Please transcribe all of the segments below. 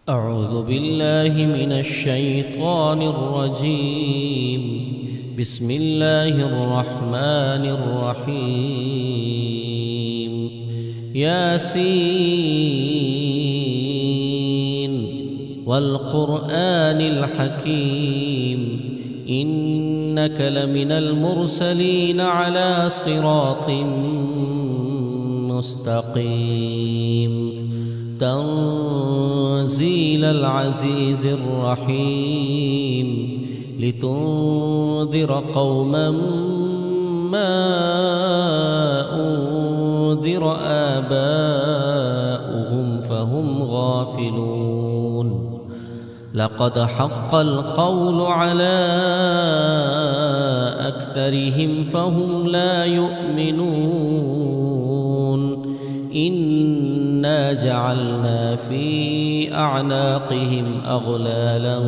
أعوذ بالله من الشيطان الرجيم. بسم الله الرحمن الرحيم. ياسين والقرآن الحكيم إنك لمن المرسلين على صراط مستقيم. تنزيل العزيز الرحيم لتنذر قوما ما أنذر آباؤهم فهم غافلون. لقد حق القول على أكثرهم فهم لا يؤمنون. إنا جعلنا في أعناقهم أغلالا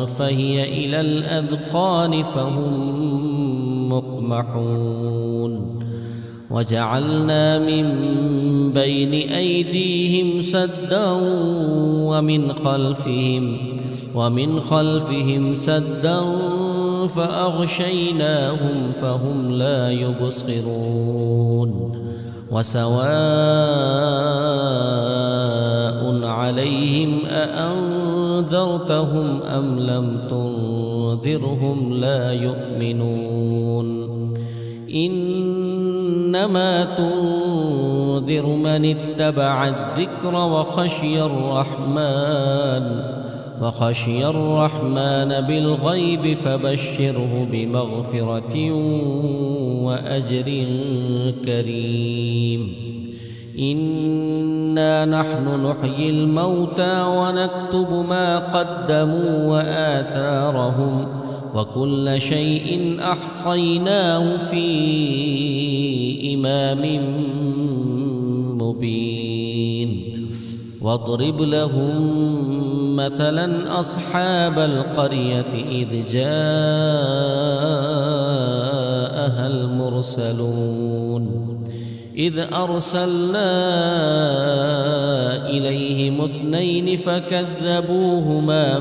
فهي إلى الأذقان فهم مقمحون. وجعلنا من بين أيديهم سدا ومن خلفهم سدا فأغشيناهم فهم لا يبصرون. وسواء عليهم أأنذرتهم أم لم تنذرهم لا يؤمنون. إنما تنذر من اتبع الذكر وخشي الرحمن بالغيب فبشره بمغفرة وأجر كريم. إنا نحن نحيي الموتى ونكتب ما قدموا وآثارهم وكل شيء أحصيناه في إمام مبين. واضرب لهم مثلا أصحاب القرية إذ جاءها المرسلون إذ أرسلنا إليهم اثنين فكذبوهما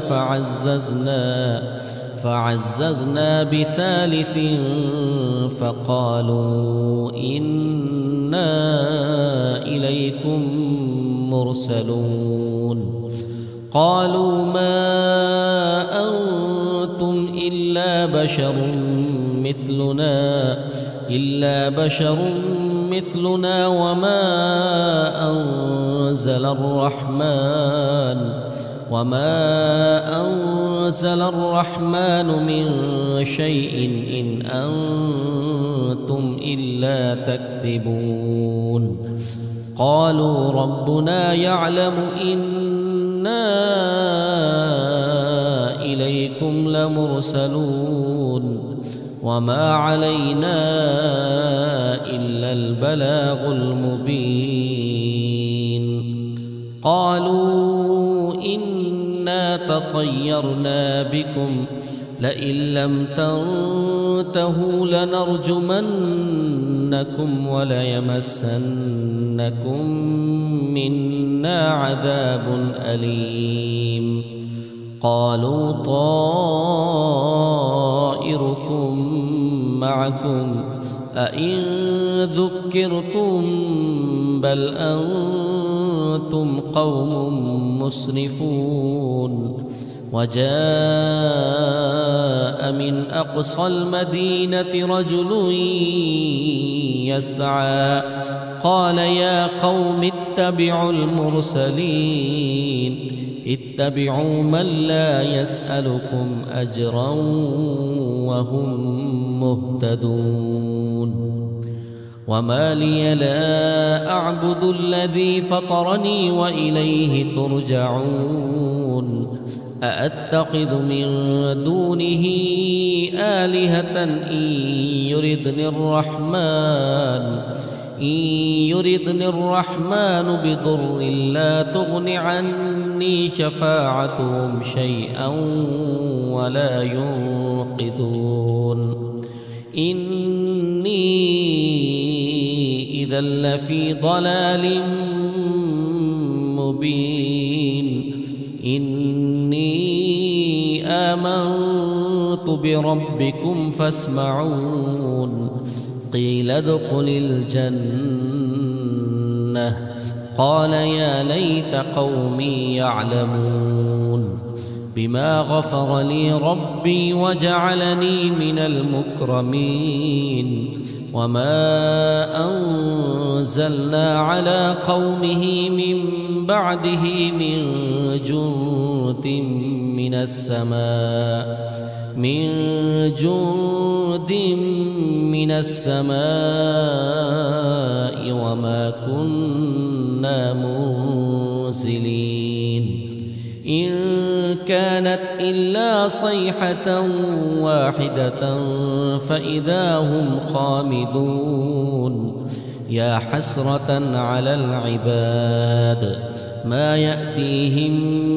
فعززنا بثالث فقالوا إنا إليكم مرسلون. قالوا ما أنتم إلا بشر مثلنا وما أنزل الرحمن من شيء إن أنتم إلا تكذبون. قالوا ربنا يعلم إنا إليكم لمرسلون وما علينا إلا البلاغ المبين. قالوا إنا تطيرنا بكم لئن لم تنتهوا لنرجمنكم وليمسنكم منا عذاب أليم. قالوا طائركم معكم أئن ذكرتم بل أنتم قوم مسرفون. وجاء من أقصى المدينة رجل يسعى قال يا قوم اتبعوا المرسلين اتبعوا من لا يسألكم أجرا وهم مهتدون. وما لي لا أعبد الذي فطرني وإليه ترجعون. أأتخذ من دونه آلهة إن يردني الرحمن بضر لا تغن عني شفاعتهم شيئا ولا ينقذون. إني إذا لفي ضلال مبين. إني آمنت بربكم فاسمعون قيل ادخل الجنة قال يا ليت قومي يعلمون بما غفر لي ربي وجعلني من المكرمين وما أنزلنا على قومه من بعده من جند من السماء وما كنا منزلين إن كانت إلا صيحة واحدة فإذا هم خامدون يا حسرة على العباد ما يأتيهم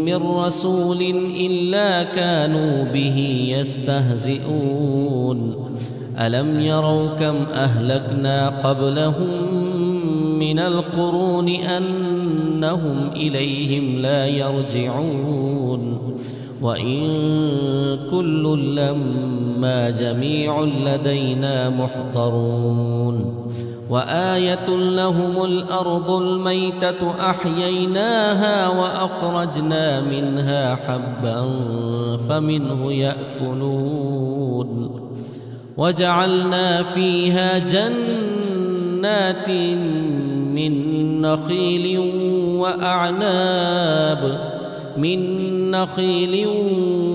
من رسول إلا كانوا به يستهزئون ألم يروا كم أهلكنا قبلهم من القرون أنهم إليهم لا يرجعون وإن كل لما جميع لدينا محضرون وآية لهم الأرض الميتة أحييناها وأخرجنا منها حبا فمنه يأكلون وجعلنا فيها جنات من نخيل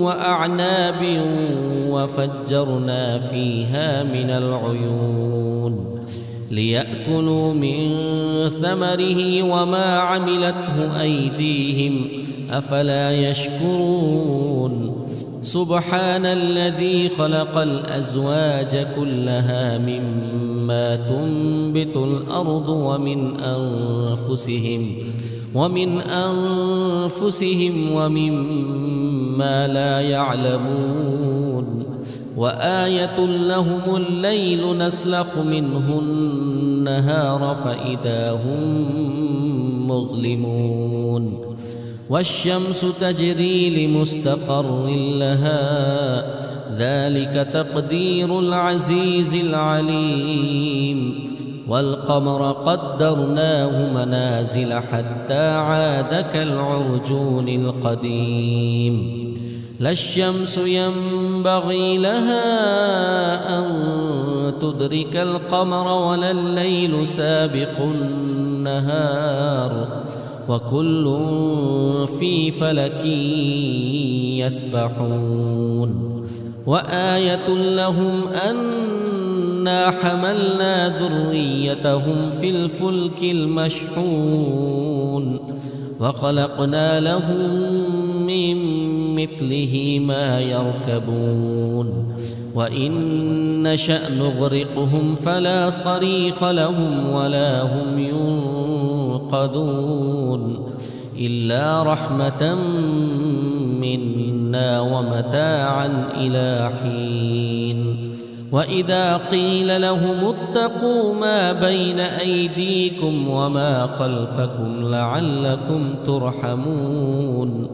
وأعناب وفجرنا فيها من العيون ليأكلوا من ثمره وما عملته أيديهم أفلا يشكرون سبحان الذي خلق الأزواج كلها مما تنبت الأرض ومن أنفسهم ومما لا يعلمون وآية لهم الليل نسلخ منه النهار فإذا هم مظلمون والشمس تجري لمستقر لها ذلك تقدير العزيز العليم والقمر قدرناه منازل حتى عاد كالعرجون القديم لا الشمس ينبغي لها أن تدرك القمر ولا الليل سابق النهار وكل في فلك يسبحون وآية لهم أنا حملنا ذريتهم في الفلك المشحون وخلقنا لهم من مثله ما يركبون وإن نشأ نغرقهم فلا صريخ لهم ولا هم ينقذون إلا رحمة منا ومتاعا إلى حين وإذا قيل لهم اتقوا ما بين أيديكم وما خلفكم لعلكم ترحمون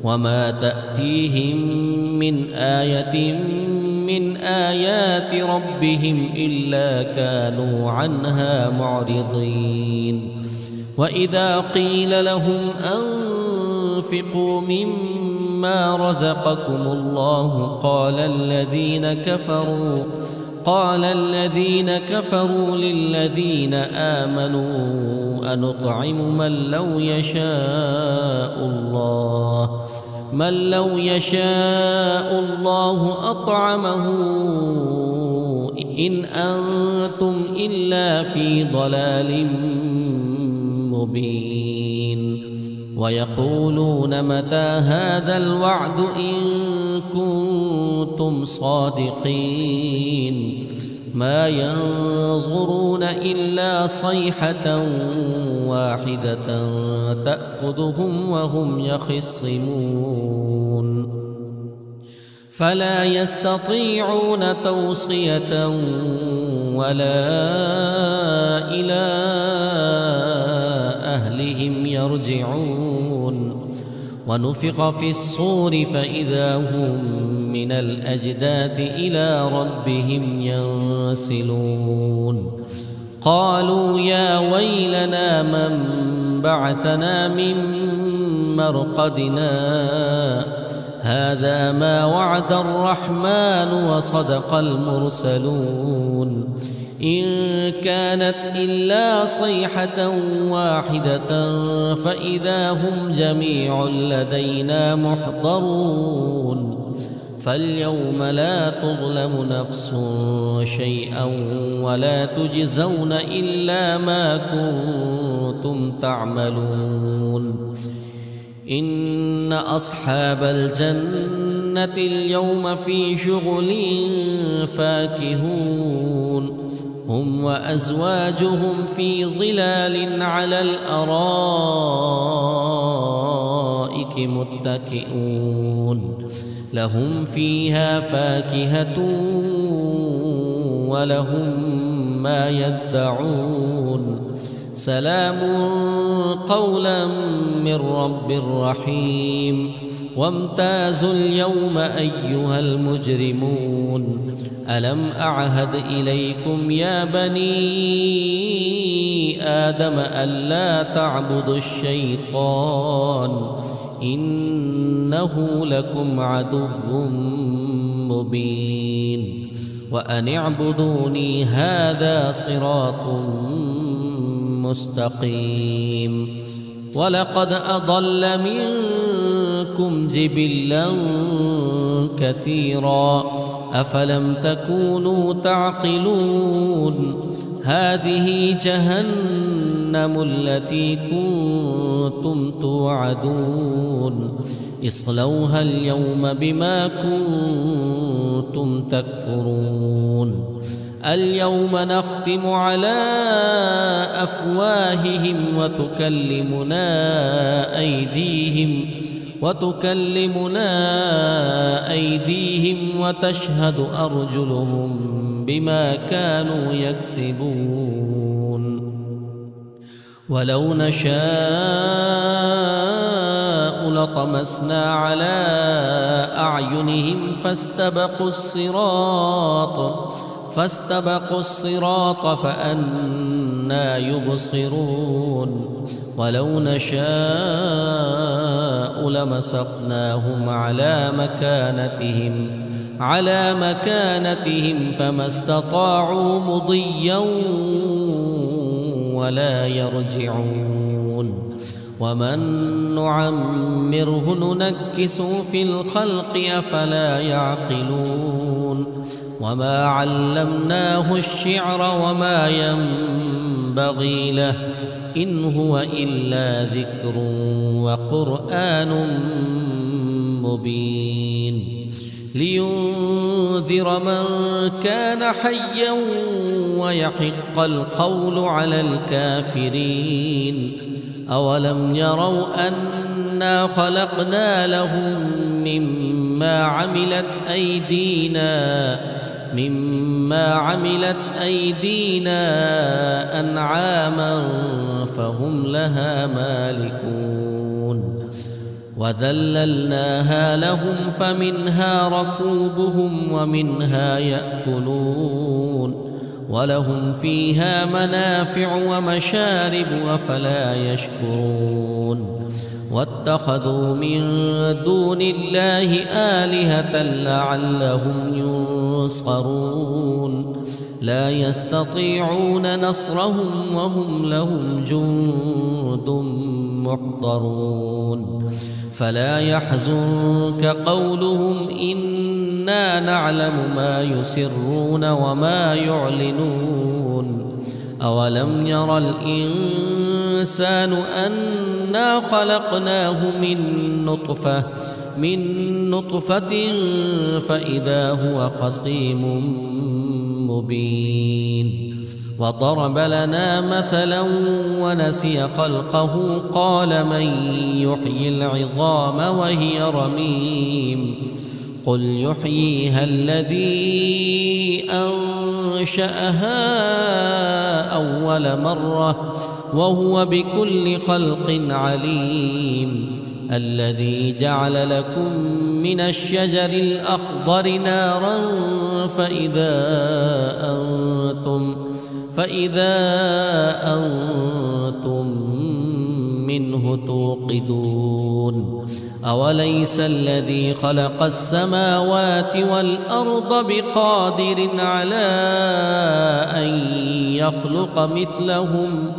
وما تأتيهم من آية من آيات ربهم إلا كانوا عنها معرضين وإذا قيل لهم أنفقوا مما رزقكم الله قال الذين كفروا للذين آمنوا أنطعم من لو يشاء الله أطعمه إن أنتم إلا في ضلال مبين ويقولون متى هذا الوعد إن كنتم صادقين ما ينظرون إلا صيحة واحدة تأخذهم وهم يخصمون فلا يستطيعون توصية ولا إلى أهلهم يرجعون ونفخ في الصور فإذا هم من الأجداث إلى ربهم ينسلون قالوا يا ويلنا من بعثنا من مرقدنا هذا ما وعد الرحمن وصدق المرسلون إن كانت إلا صيحة واحدة فإذا هم جميع لدينا محضرون فاليوم لا تظلم نفس شيئا ولا تجزون إلا ما كنتم تعملون إن أصحاب الجنة اليوم في شغل فاكهون هم وأزواجهم في ظلال على الأرائك متكئون لهم فيها فاكهة ولهم ما يدعون سلام قولا من رب رحيم وامتازوا اليوم أيها المجرمون ألم أعهد إليكم يا بني آدم ألا تعبدوا الشيطان إنه لكم عدو مبين وأن اعبدوني هذا صراط مستقيم ولقد أضل منكم جبلا كثيرا أفلم تكونوا تعقلون هذه جهنم التي كنتم توعدون اصلوها اليوم بما كنتم تكفرون اليوم نختم على أفواههم وتكلمنا أيديهم وتشهد أرجلهم بما كانوا يكسبون ولو نشاء لطمسنا على أعينهم فاستبقوا الصراط فأنى يبصرون ولو نشاء لمسخناهم على مكانتهم فما استطاعوا مضيا ولا يرجعون ومن نعمره ننكسه في الخلق أفلا يعقلون وما علمناه الشعر وما ينبغي له إن هو إلا ذكر وقرآن مبين لينذر من كان حيا ويحق القول على الكافرين أولم يروا أنا خلقنا لهم مما عملت أيدينا أنعاما فهم لها مالكون وذللناها لهم فمنها ركوبهم ومنها يأكلون ولهم فيها منافع ومشارب أفلا يشكرون واتخذوا من دون الله آلهة لعلهم ينصرون لا يستطيعون نصرهم وهم لهم جند محضرون فلا يحزنك قولهم إنا نعلم ما يسرون وما يعلنون أولم ير الإنسان أنا خلقناه من نطفة فإذا هو خصيم مبين وضرب لنا مثلا ونسي خلقه قال من يحيي العظام وهي رميم قل يحييها الذي أنشأها أول مرة وهو بكل خلق عليم الذي جعل لكم من الشجر الأخضر نارا فإذا أنتم منه توقدون أوليس الذي خلق السماوات والأرض بقادر على أن يخلق مثلهم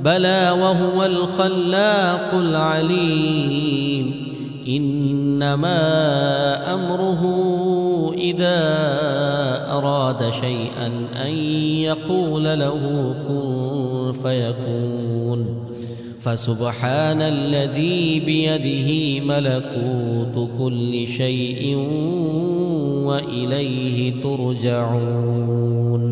بلى وهو الخلاق العليم إنما أمره إذا أراد شيئا أن يقول له كن فيكون فسبحان الذي بيده ملكوت كل شيء وإليه ترجعون.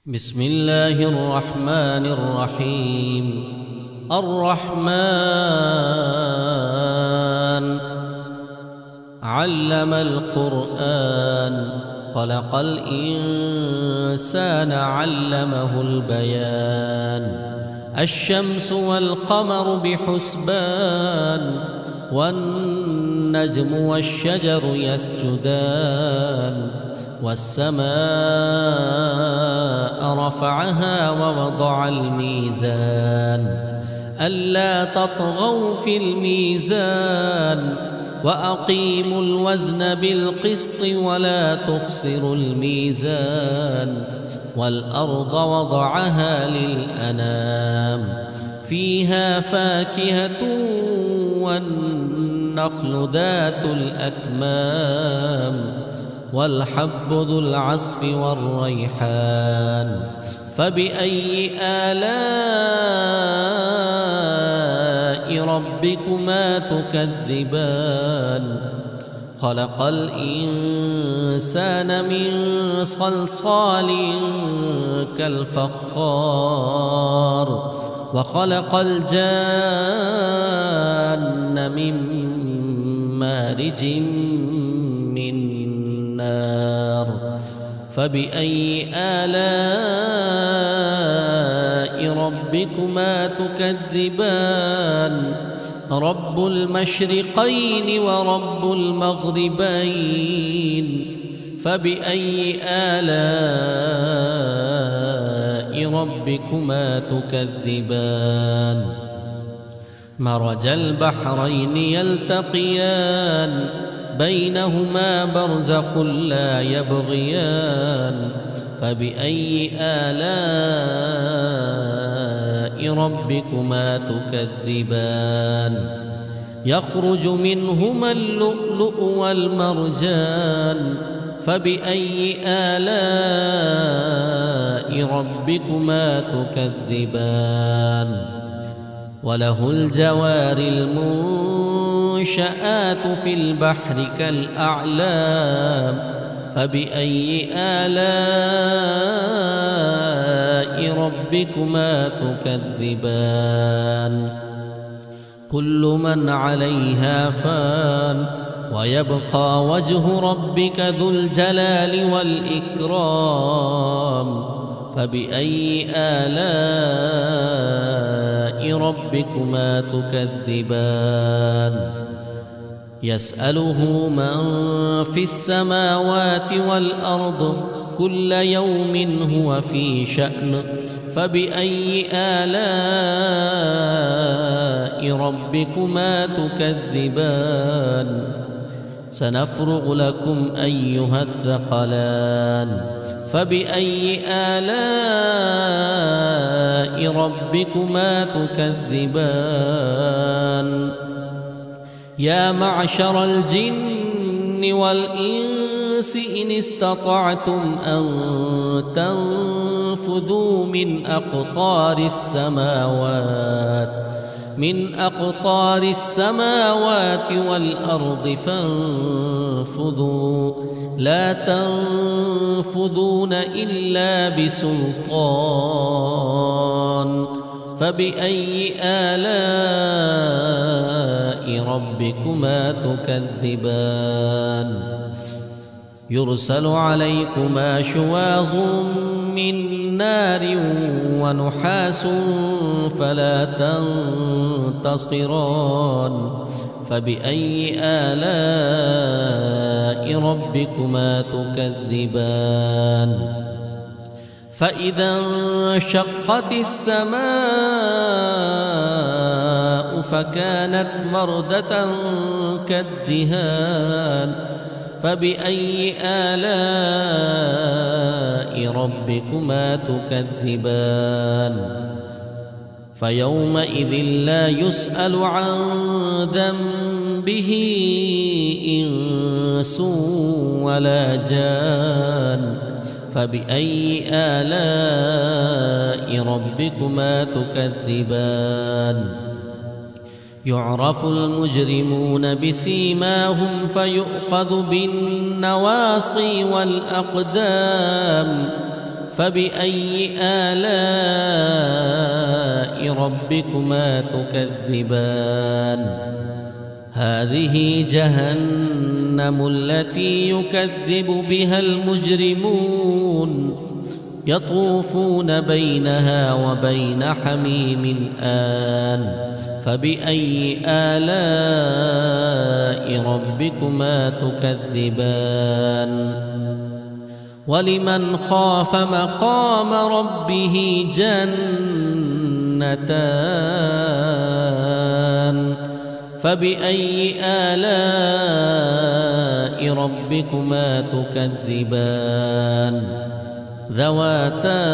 بسم الله الرحمن الرحيم. الرحمن علم القرآن خلق الإنسان علمه البيان الشمس والقمر بحسبان والنجم والشجر يسجدان والسماء رفعها ووضع الميزان ألا تطغوا في الميزان وأقيموا الوزن بالقسط ولا تخسروا الميزان والأرض وضعها للأنام فيها فاكهة والنخل ذات الأكمام والحب ذو العصف والريحان فبأي آلاء ربكما تكذبان خلق الإنسان من صلصال كالفخار وخلق الجان من مارج من نار فبأي آلاء ربكما تكذبان رب المشرقين ورب المغربين فبأي آلاء ربكما تكذبان مرج البحرين يلتقيان بينهما برزخ لا يبغيان فبأي آلاء ربكما تكذبان يخرج منهما اللؤلؤ والمرجان فبأي آلاء ربكما تكذبان وله الجوار المنشآت في البحر كالأعلام فبأي آلاء ربكما تكذبان كل من عليها فان ويبقى وجه ربك ذو الجلال والإكرام فبأي آلاء ربكما تكذبان يسأله من في السماوات والأرض كل يوم هو في شأن فبأي آلاء ربكما تكذبان سنفرغ لكم أيها الثقلان فبأي آلاء ربكما تكذبان يا معشر الجن والإنس إن استطعتم أن تنفذوا من أقطار السماوات والأرض فانفذوا لا تنفذون إلا بسلطان فبأي آلاء ربكما تكذبان يرسل عليكما شواظ من نار ونحاس فلا تنتصران فبأي آلاء ربكما تكذبان فإذا انشقت السماء فكانت وردة كالدهان فبأي آلاء ربكما تكذبان فيومئذ لا يسأل عن ذنبه إنس ولا جان فبأي آلاء ربكما تكذبان يعرف المجرمون بسيماهم فيؤخذ بالنواصي والأقدام فبأي آلاء ربكما تكذبان هذه جهنم التي يكذب بها المجرمون يطوفون بينها وبين حميم آن فبأي آلاء ربكما تكذبان ولمن خاف مقام ربه جنتان فبأي آلاء ربكما تكذبان ذواتا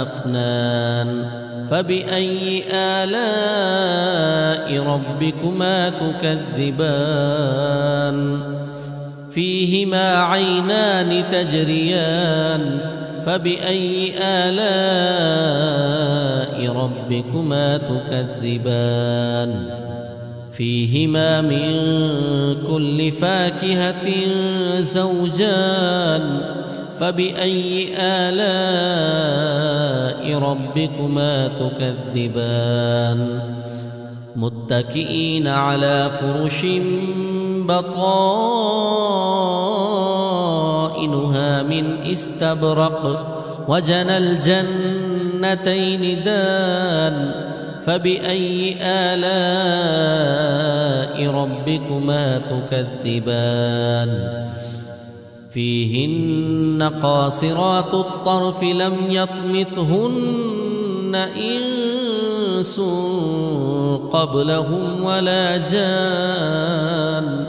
أفنان فبأي آلاء ربكما تكذبان فيهما عينان تجريان فبأي آلاء ربكما تكذبان فيهما من كل فاكهة زوجان فبأي آلاء ربكما تكذبان متكئين على فرش بطائنها من استبرق وجنى الجنتين دان فبأي آلاء ربكما تكذبان فيهن قاصرات الطرف لم يطمثهن إنس قبلهم ولا جان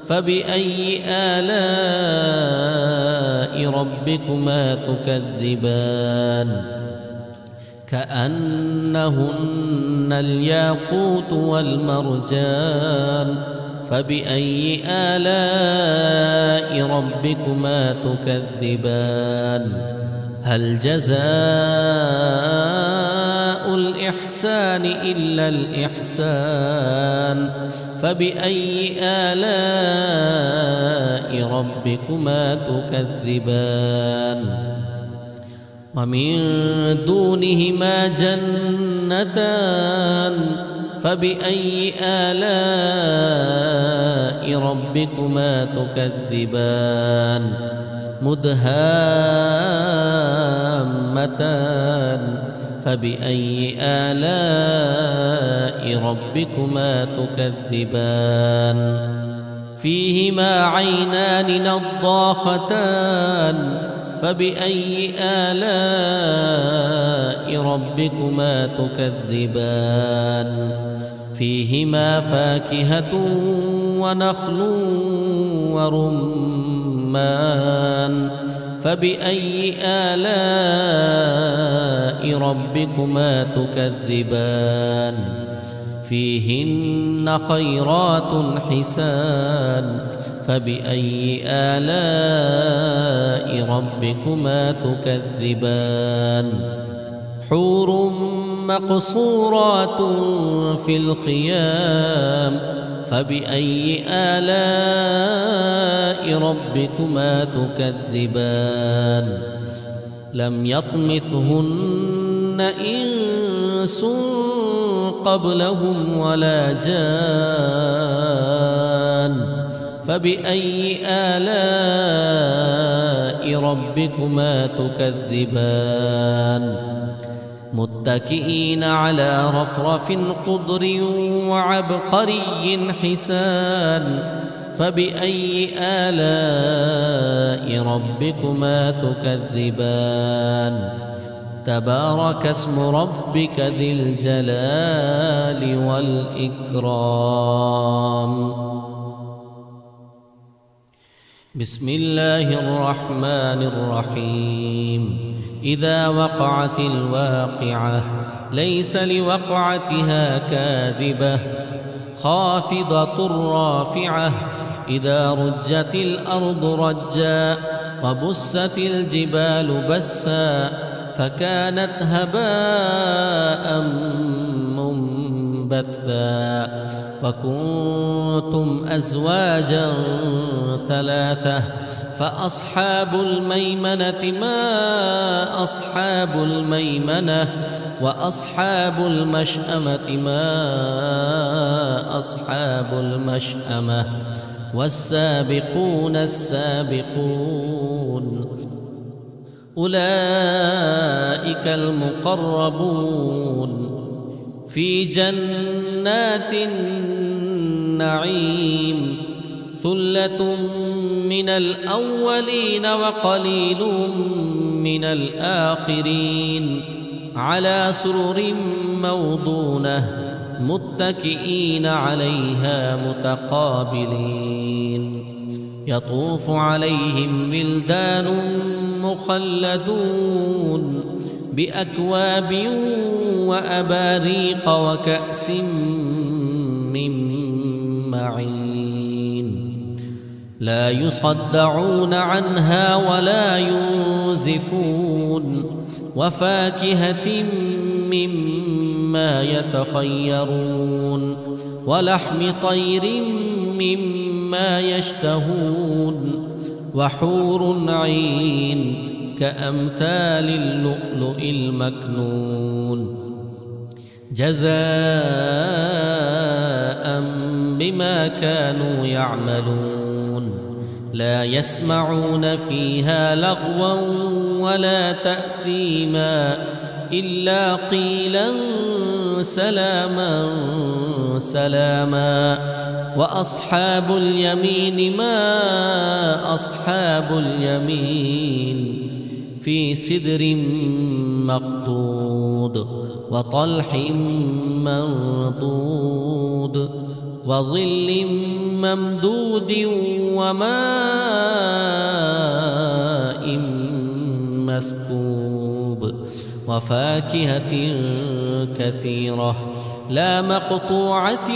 فبأي آلاء ربكما تكذبان كأنهن الياقوت والمرجان فبأي آلاء ربكما تكذبان هل جزاء الإحسان إلا الإحسان فبأي آلاء ربكما تكذبان ومن دونهما جنتان فبأي آلاء ربكما تكذبان مدهامتان فبأي آلاء ربكما تكذبان فيهما عينان نضاختان فبأي آلاء ربكما تكذبان فيهما فاكهة ونخل ورمان فبأي آلاء ربكما تكذبان فيهن خيرات حسان فبأي آلاء ربكما تكذبان حور مقصورات في الخيام فبأي آلاء ربكما تكذبان لم يطمثهن إنس قبلهم ولا جان فبأي آلاء ربكما تكذبان متكئين على رفرف خضر وعبقري حسان فبأي آلاء ربكما تكذبان تبارك اسم ربك ذي الجلال والإكرام. بسم الله الرحمن الرحيم. إذا وقعت الواقعة ليس لوقعتها كاذبة خافضة رافعة إذا رجت الأرض رجا وبست الجبال بسا فكانت هباء منبثا وكنتم أزواجا ثلاثة فأصحاب الميمنة ما أصحاب الميمنة وأصحاب المشأمة ما أصحاب المشأمة والسابقون السابقون أولئك المقربون في جنات النعيم ثلة من الأولين وقليل من الآخرين على سرر موضونة متكئين عليها متقابلين يطوف عليهم ولدان مخلدون بأكواب وأباريق وكأس من معين لا يصدعون عنها ولا ينزفون وفاكهة مما يتخيرون ولحم طير مما يشتهون وحور عين كأمثال اللؤلؤ المكنون جزاء بما كانوا يعملون لا يسمعون فيها لغوا ولا تأثيما إلا قيلا سلاما سلاما وأصحاب اليمين ما أصحاب اليمين في سدر مخضود وطلح منضود وظل ممدود وماء مسكوب وفاكهة كثيرة لا مقطوعة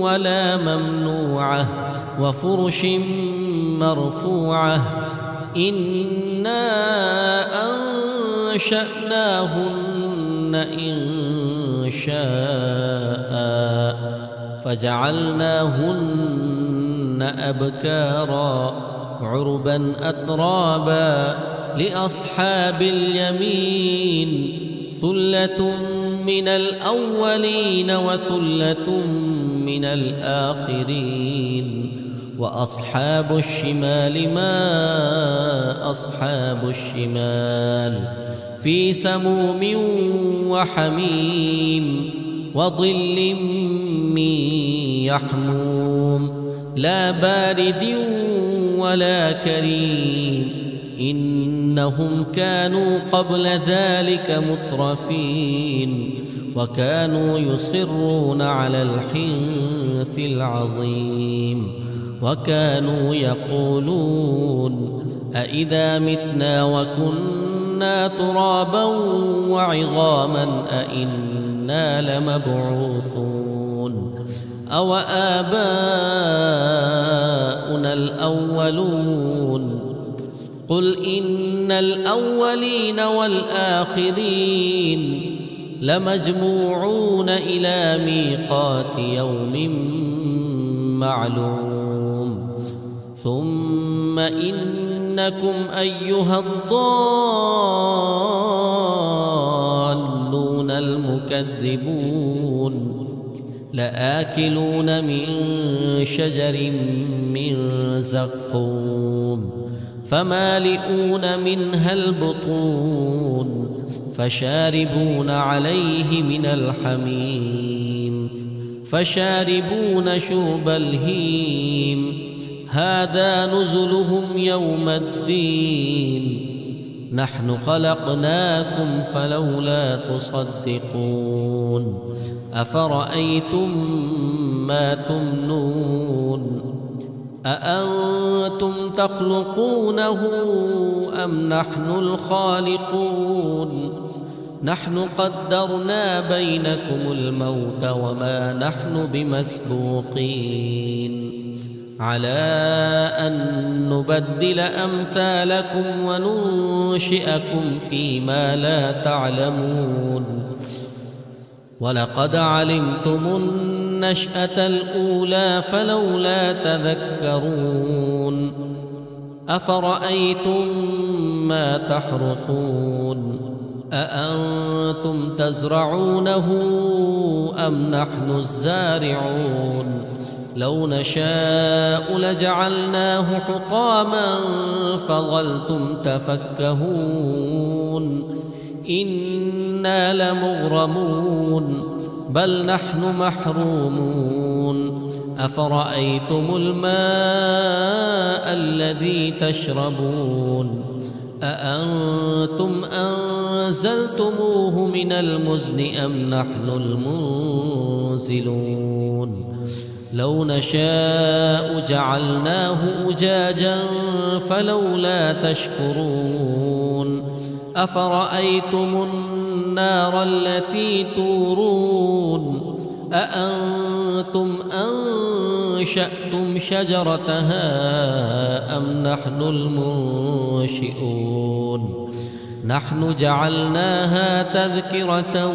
ولا ممنوعة وفرش مرفوعة إنا أنشأناهن إن شاء فجعلناهن أبكارا عربا أترابا لأصحاب اليمين ثلة من الأولين وثلة من الآخرين وأصحاب الشمال ما أصحاب الشمال في سموم وحميم وظل من يحموم لا بارد ولا كريم إنهم كانوا قبل ذلك مترفين وكانوا يصرون على الحنث العظيم وكانوا يقولون أإذا متنا وكنا ترابا وعظاما أإنا لمبعوثون أو آباؤنا الأولون قل إن الأولين والآخرين لمجموعون إلى ميقات يوم معلوم ثم إنكم أيها الضالون المكذبون لآكلون من شجر من زقوم فمالئون منها البطون فشاربون عليه من الحميم فشاربون شرب الهيم هذا نزلهم يوم الدين نحن خلقناكم فلولا تصدقون أفرأيتم ما تمنون أأنتم تخلقونه أم نحن الخالقون نحن قدرنا بينكم الموت وما نحن بمسبوقين على أن نبدل أمثالكم وننشئكم فيما لا تعلمون ولقد علمتم النشأة الأولى فلولا تذكرون أفرأيتم ما تحرثون أأنتم تزرعونه أم نحن الزارعون لو نشاء لجعلناه حطاما فظلتم تفكهون إنا لمغرمون بل نحن محرومون أفرأيتم الماء الذي تشربون أأنتم أنزلتموه من المزن أم نحن المنزلون لو نشاء جعلناه أجاجا فلولا تشكرون أفرأيتم النار التي تورون أأنتم أنشأتم شجرتها أم نحن المنشئون نحن جعلناها تذكرة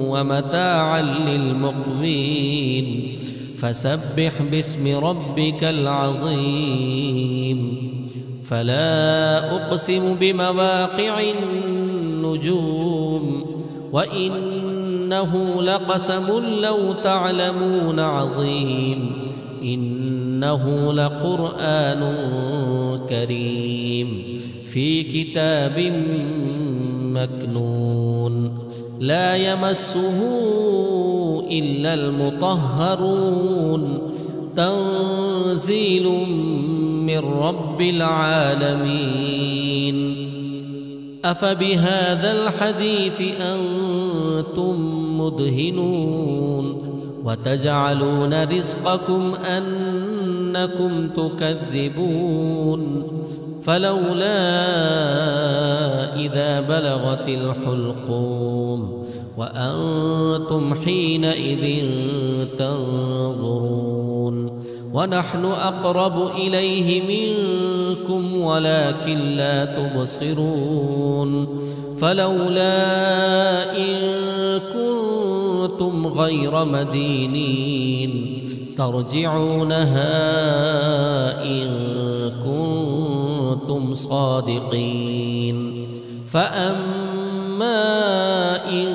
ومتاعا للمقوين فسبح باسم ربك العظيم فلا أقسم بمواقع النجوم وإنه لقسم لو تعلمون عظيم إنه لقرآن كريم في كتاب مكنون لا يمسه إلا المطهرون تنزيل من رب العالمين أفبهذا الحديث أنتم مدهنون وتجعلون رزقكم أنكم تكذبون فلولا إذا بلغت الحلقوم وأنتم حينئذ تنظرون ونحن أقرب إليه منكم ولكن لا تبصرون فلولا إن كنتم غير مدينين ترجعونها إن كنتم صادقين فأما إن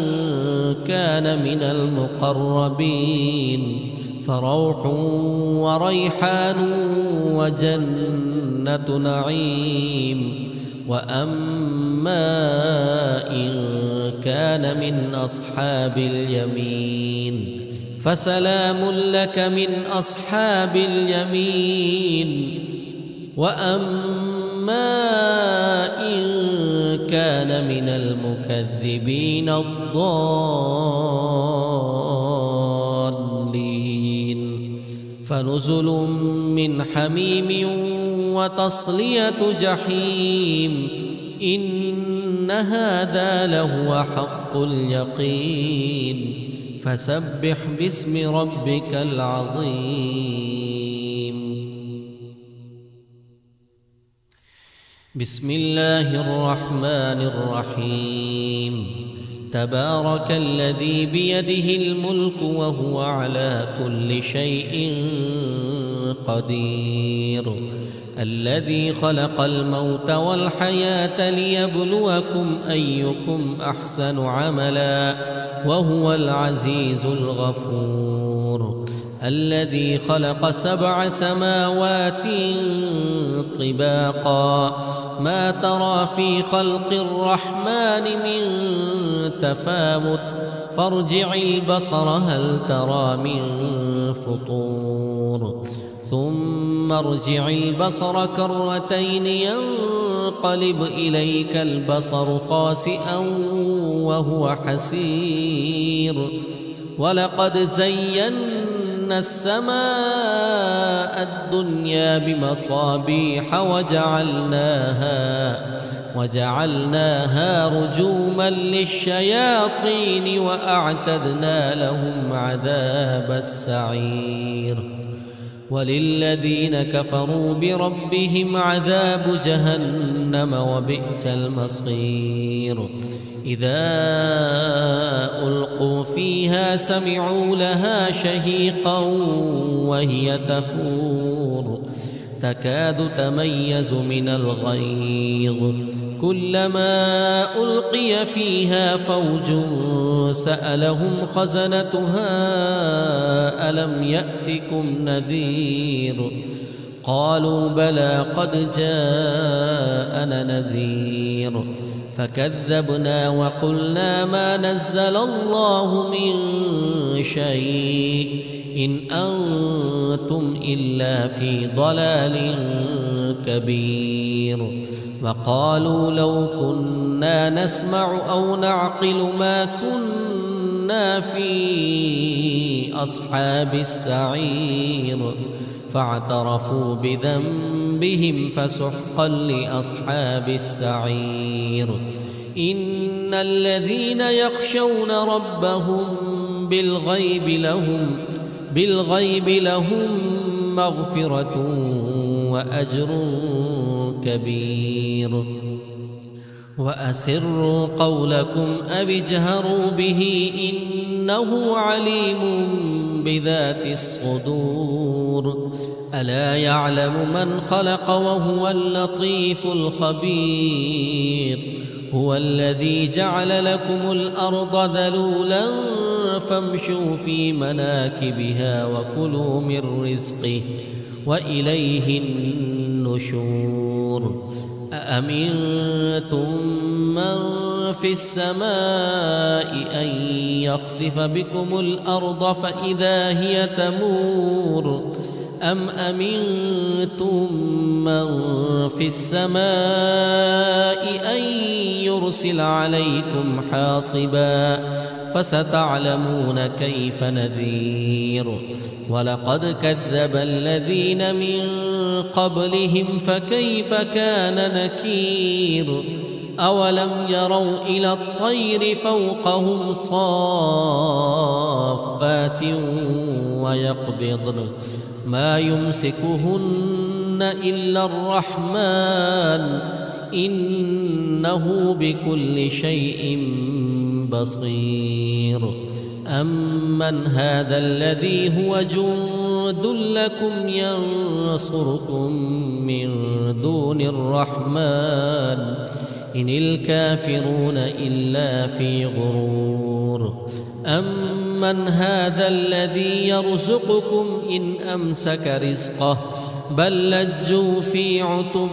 كان من المقربين فروح وريحان وجنة نعيم وأما إن كان من أصحاب اليمين فسلام لك من أصحاب اليمين وأما إن كان من المكذبين الضالين فنزل من حميم وتصلية جحيم إن هذا لهو حق اليقين فسبح باسم ربك العظيم بسم الله الرحمن الرحيم تبارك الذي بيده الملك وهو على كل شيء قدير الذي خلق الموت والحياة ليبلوكم أيكم أحسن عملا وهو العزيز الغفور الذي خلق 7 سماوات طباقا ما ترى في خلق الرحمن من تفاوت فارجع البصر هل ترى من فطور ثم ارجع البصر كرتين ينقلب إليك البصر خاسئا وهو حسير ولقد زينا السماء الدنيا بمصابيح وجعلناها رجوما للشياطين وأعتدنا لهم عذاب السعير وللذين كفروا بربهم عذاب جهنم وبئس المصير إذا ألقوا فيها سمعوا لها شهيقا وهي تفور تكاد تميز من الغيظ كلما ألقي فيها فوج سألهم خزنتها ألم يأتكم نذير قالوا بلى قد جاءنا نذير فكذبنا وقلنا ما نزل الله من شيء إن أنتم إلا في ضلال كبير وقالوا لو كنا نسمع أو نعقل ما كنا في أصحاب السعير فاعترفوا بذنبهم فسحقا لأصحاب السعير إن الذين يخشون ربهم بالغيب لهم مغفرة وأجر كبير وأسروا قولكم أو اجهروا به إنه عليم بذات الصدور ألا يعلم من خلق وهو اللطيف الخبير هو الذي جعل لكم الأرض ذلولا فامشوا في مناكبها وكلوا من رزقه وإليه النشور أأمنتم من في السماء أن يخسف بكم الأرض فإذا هي تمور أم أمنتم من في السماء أن يرسل عليكم حاصبا فستعلمون كيف نذير ولقد كذب الذين من قبلهم فكيف كان نكير أولم يروا إلى الطير فوقهم صافات ويقبضن ما يمسكهن إلا الرحمن إنه بكل شيء بصير أمن هذا الذي هو جند لكم ينصركم من دون الرحمن إن الكافرون إلا في غرور أمن هذا الذي يرزقكم إن أمسك رزقه بل لجوا في عتو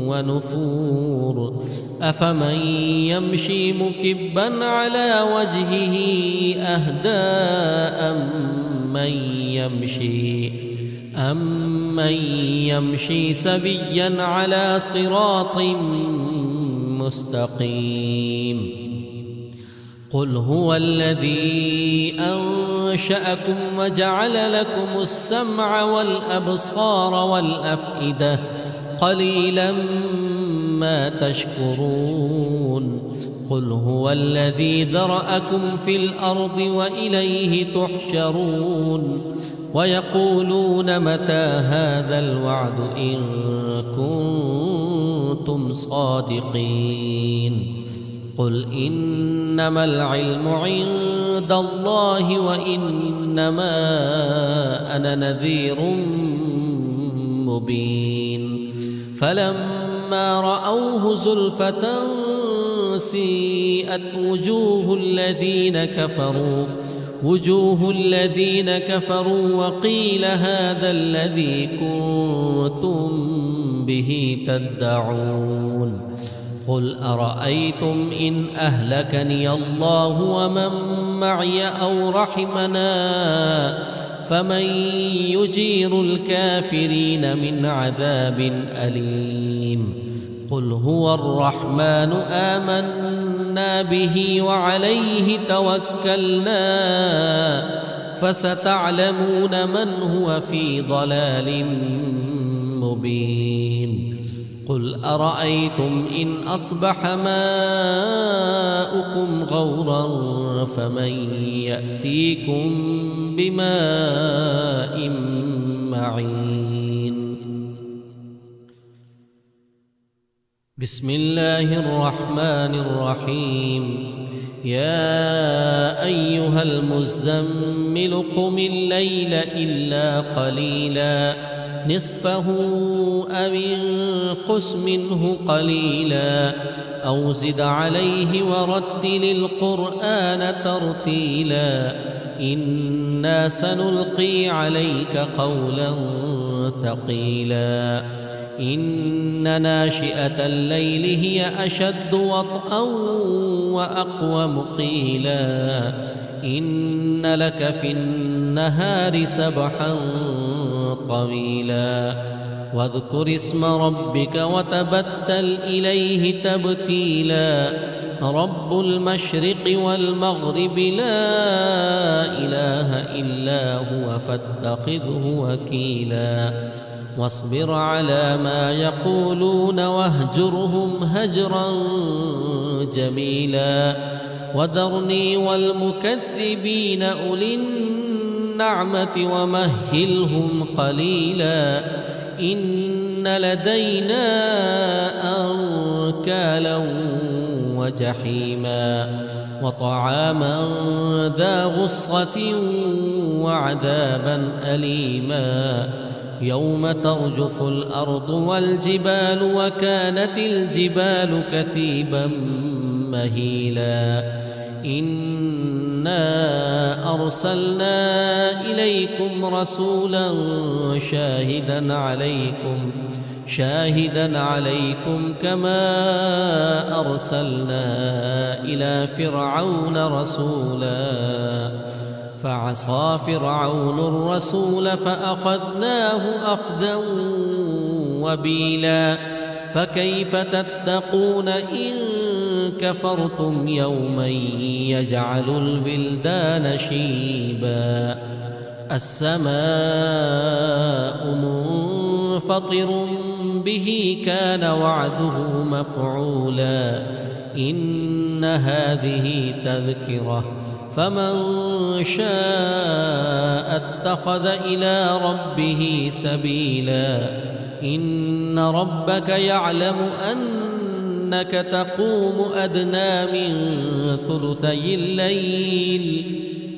ونفور أفمن يمشي مكبا على وجهه أهدى أمن يمشي سويا على صراط مستقيم قل هو الذي أنشأكم وجعل لكم السمع والأبصار والأفئدة قليلا ما تشكرون قل هو الذي ذرأكم في الأرض وإليه تحشرون ويقولون متى هذا الوعد إن كنتم صادقين قل إنما العلم عند عند الله وإنما أنا نذير مبين. فلما رأوه زلفة سيئت وجوه الذين كفروا وقيل هذا الذي كنتم به تدعون. قل أرأيتم إن أهلكني الله ومن معي أو رحمنا فمن يجير الكافرين من عذاب أليم. قل هو الرحمن آمنا به وعليه توكلنا فستعلمون من هو في ضلال مبين. قل أرأيتم إن أصبح ماؤكم غورا فمن يأتيكم بماء معين. بسم الله الرحمن الرحيم. يا أيها المزمل قم الليل إلا قليلا نصفه أو انقص منه قليلا أو زد عليه ورتل القرآن ترتيلا إنا سنلقي عليك قولا ثقيلا إن ناشئة الليل هي أشد وطئا وأقوم قيلا إن لك في النهار سبحا طويلا واذكر اسم ربك وتبتل إليه تبتيلا رب المشرق والمغرب لا إله إلا هو فاتخذه وكيلا واصبر على ما يقولون واهجرهم هجرا جميلا وذرني والمكذبين أولي النعمة ومهلهم قليلا إن لدينا أنكالا وجحيما وطعاما ذا غصة وعذابا أليما يوم ترجف الأرض والجبال وكانت الجبال كثيبا مهيلا إنا أرسلنا إليكم رسولا شاهدا عليكم كما أرسلنا إلى فرعون رسولا فعصى فرعون الرسول فأخذناه أخذا وبيلا فكيف تتقون إن كفرتم يوما يجعل البلدان شيبا السماء منفطر به كان وعده مفعولا إن هذه تذكرة فمن شاء اتخذ إلى ربه سبيلا إن ربك يعلم أنك تقوم أدنى من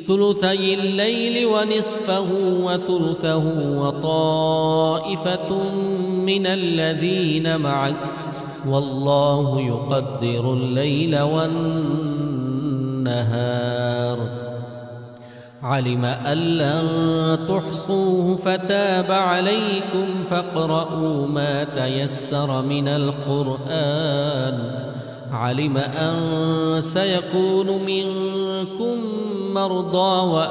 ثلثي الليل ونصفه وثلثه وطائفة من الذين معك والله يقدر الليل والنهار علم أن لن تحصوه فتاب عليكم فاقرؤوا ما تيسر من القرآن علم أن سيكون منكم مرضى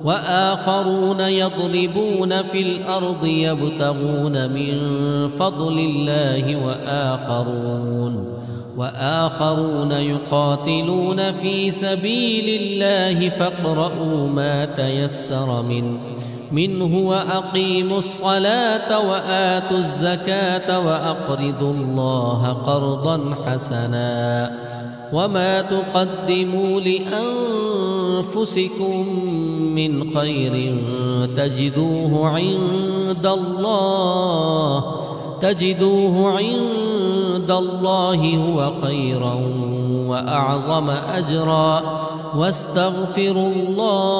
وآخرون يضربون في الأرض يبتغون من فضل الله وآخرون يقاتلون في سبيل الله فاقرؤوا ما تيسر منه وأقيموا الصلاة وآتوا الزكاة وأقرضوا الله قرضا حسنا وما تقدموا لأنفسكم من خير تجدوه عند الله هو خيرا وأعظم أجرا واستغفروا الله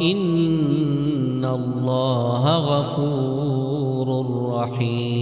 إن الله غفور رحيم.